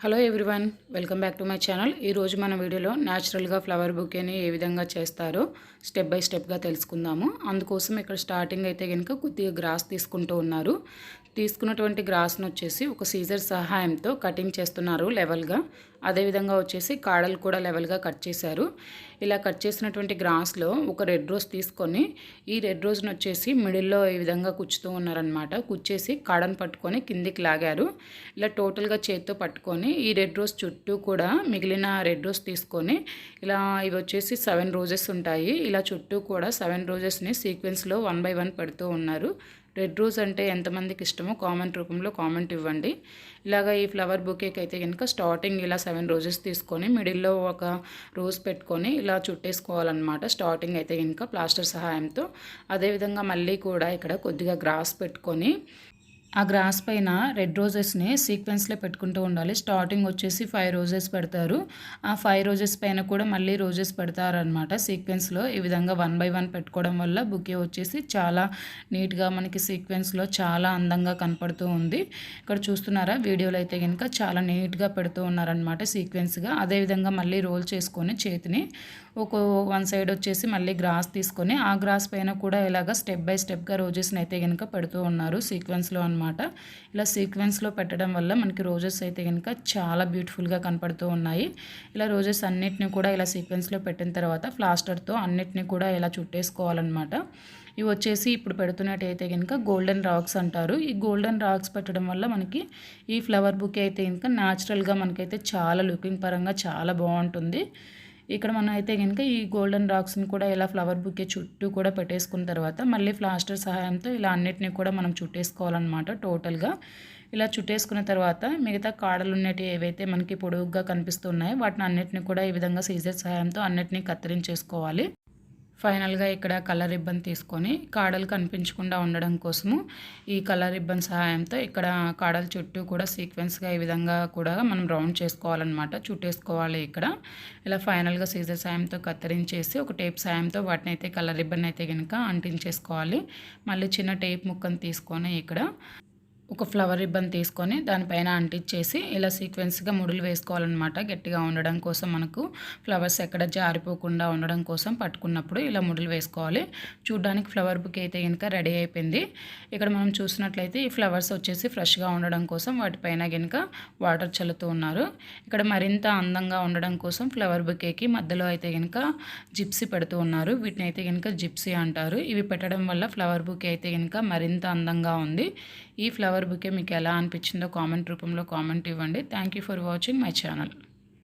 Hello everyone, welcome back to my channel. ఈరోజు మన వీడియోలో న్యాచురల్గా ఫ్లవర్ బుకేని ఏ విధంగా చేస్తారో స్టెప్ బై స్టెప్గా తెలుసుకుందాము. అందుకోసం ఇక్కడ స్టార్టింగ్ అయితే కనుక కొద్దిగా గ్రాస్ తీసుకుంటూ ఉన్నారు. తీసుకున్నటువంటి గ్రాస్ను వచ్చేసి ఒక సీజర్ సహాయంతో కటింగ్ చేస్తున్నారు లెవెల్గా. అదేవిధంగా వచ్చేసి కాడలు కూడా లెవెల్గా కట్ చేశారు. ఇలా కట్ చేసినటువంటి గ్రాస్లో ఒక రెడ్ రోజ్ తీసుకొని ఈ రెడ్ రోజును వచ్చేసి మిడిల్లో ఈ విధంగా కుచ్చుతూ ఉన్నారనమాట. కుచ్చేసి కాడను పట్టుకొని కిందికి లాగారు. ఇలా టోటల్గా చేత్తో పట్టుకొని ఈ రెడ్ రోజ్ చుట్టూ కూడా మిగిలిన రెడ్ రోజ్ తీసుకొని ఇలా ఇవి వచ్చేసి 7 రోజెస్ ఉంటాయి. ఇలా చుట్టూ కూడా 7 రోజెస్ని సీక్వెన్స్లో 1 by 1 పెడుతూ ఉన్నారు. రెడ్ రోజ్ అంటే ఎంతమందికి ఇష్టమో కామెంట్ రూపంలో కామెంట్ ఇవ్వండి. ఇలాగ ఈ ఫ్లవర్ బుకేకి అయితే కనుక స్టార్టింగ్ ఇలా 7 రోజెస్ తీసుకొని మిడిల్లో ఒక రోజ్ పెట్టుకొని ఇలా చుట్టేసుకోవాలన్నమాట. స్టార్టింగ్ అయితే కనుక ప్లాస్టర్ సహాయంతో. అదేవిధంగా మళ్ళీ కూడా ఇక్కడ కొద్దిగా గ్రాస్ పెట్టుకొని ఆ గ్రాస్ పైన రెడ్ రోజెస్ని సీక్వెన్స్లో పెట్టుకుంటూ ఉండాలి. స్టార్టింగ్ వచ్చేసి 5 రోజెస్ పెడతారు. ఆ 5 రోజెస్ పైన కూడా మళ్ళీ రోజెస్ పెడతారనమాట సీక్వెన్స్లో. ఈ విధంగా 1 by 1 పెట్టుకోవడం వల్ల బుకే వచ్చేసి చాలా నీట్గా మనకి సీక్వెన్స్లో చాలా అందంగా కనపడుతూ ఉంది. ఇక్కడ చూస్తున్నారా వీడియోలో అయితే కనుక చాలా నీట్గా పెడుతూ ఉన్నారనమాట సీక్వెన్స్గా. అదేవిధంగా మళ్ళీ రోల్ చేసుకొని చేతిని ఒక 1 సైడ్ వచ్చేసి మళ్ళీ గ్రాస్ తీసుకొని ఆ గ్రాస్ పైన కూడా ఇలాగ స్టెప్ బై స్టెప్గా రోజెస్ని అయితే కనుక పెడుతూ ఉన్నారు సీక్వెన్స్లో అనమాట. ఇలా సీక్వెన్స్లో పెట్టడం వల్ల మనకి రోజెస్ అయితే కనుక చాలా బ్యూటిఫుల్గా కనపడుతూ ఉన్నాయి. ఇలా రోజెస్ అన్నిటిని కూడా ఇలా సీక్వెన్స్లో పెట్టిన తర్వాత ప్లాస్టర్తో అన్నిటిని కూడా ఇలా చుట్టేసుకోవాలన్నమాట. ఇవి వచ్చేసి ఇప్పుడు పెడుతున్నట్టయితే కనుక గోల్డెన్ రాక్స్ అంటారు. ఈ గోల్డెన్ రాక్స్ పెట్టడం వల్ల మనకి ఈ ఫ్లవర్ బుకే అయితే కనుక న్యాచురల్గా మనకైతే చాలా లుకింగ్ పరంగా చాలా బాగుంటుంది. ఇక్కడ మనం అయితే కనుక ఈ గోల్డెన్ రాక్స్ని కూడా ఇలా ఫ్లవర్ బుకే చుట్టూ కూడా పెట్టేసుకున్న తర్వాత మళ్ళీ ప్లాస్టర్ సహాయంతో ఇలా అన్నిటిని కూడా మనం చుట్టేసుకోవాలన్నమాట. టోటల్గా ఇలా చుట్టేసుకున్న తర్వాత మిగతా కాడలు ఉన్నట్టు ఏవైతే మనకి పొడుగ్గా కనిపిస్తున్నాయో వాటిని అన్నిటిని కూడా ఈ విధంగా సీజర్ సహాయంతో అన్నిటినీ కత్తిరించేసుకోవాలి. ఫైనల్గా ఇక్కడ కలర్ రిబ్బన్ తీసుకొని కాడలు కనిపించకుండా ఉండడం కోసము ఈ కలర్ రిబ్బన్ సహాయంతో ఇక్కడ కాడల చుట్టూ కూడా సీక్వెన్స్గా ఈ విధంగా కూడా మనం రౌండ్ చేసుకోవాలన్నమాట. చుట్టేసుకోవాలి. ఇక్కడ ఇలా ఫైనల్గా సీజర్ సాయంతో కత్తిరించేసి ఒక టేప్ సాయంతో వాటిని అయితే కలర్ రిబ్బన్ అయితే కనుక అంటించేసుకోవాలి. మళ్ళీ చిన్న టేప్ ముక్కను తీసుకొని ఇక్కడ ఒక ఫ్లవర్ రిబ్బన్ తీసుకొని దానిపైన అంటించేసి ఇలా సీక్వెన్స్గా ముడులు వేసుకోవాలన్నమాట. గట్టిగా ఉండడం కోసం మనకు ఫ్లవర్స్ ఎక్కడ జారిపోకుండా ఉండడం కోసం పట్టుకున్నప్పుడు ఇలా ముడులు వేసుకోవాలి. చూడ్డానికి ఫ్లవర్ బుకే అయితే కనుక రెడీ అయిపోయింది. ఇక్కడ మనం చూసినట్లయితే ఈ ఫ్లవర్స్ వచ్చేసి ఫ్రెష్గా ఉండడం కోసం వాటిపైన కనుక వాటర్ చల్లుతూ ఉన్నారు. ఇక్కడ మరింత అందంగా ఉండడం కోసం ఫ్లవర్ బుకేకి మధ్యలో అయితే కనుక జిప్సీ పెడుతూ ఉన్నారు. వీటిని అయితే కనుక జిప్సీ అంటారు. ఇవి పెట్టడం వల్ల ఫ్లవర్ బుకే అయితే కనుక మరింత అందంగా ఉంది. ఈ ఫ్లవర్ బుకే మీకు ఎలా అనిపించిందో కామెంట్ రూపంలో కామెంట్ ఇవ్వండి. Thank you for watching my channel.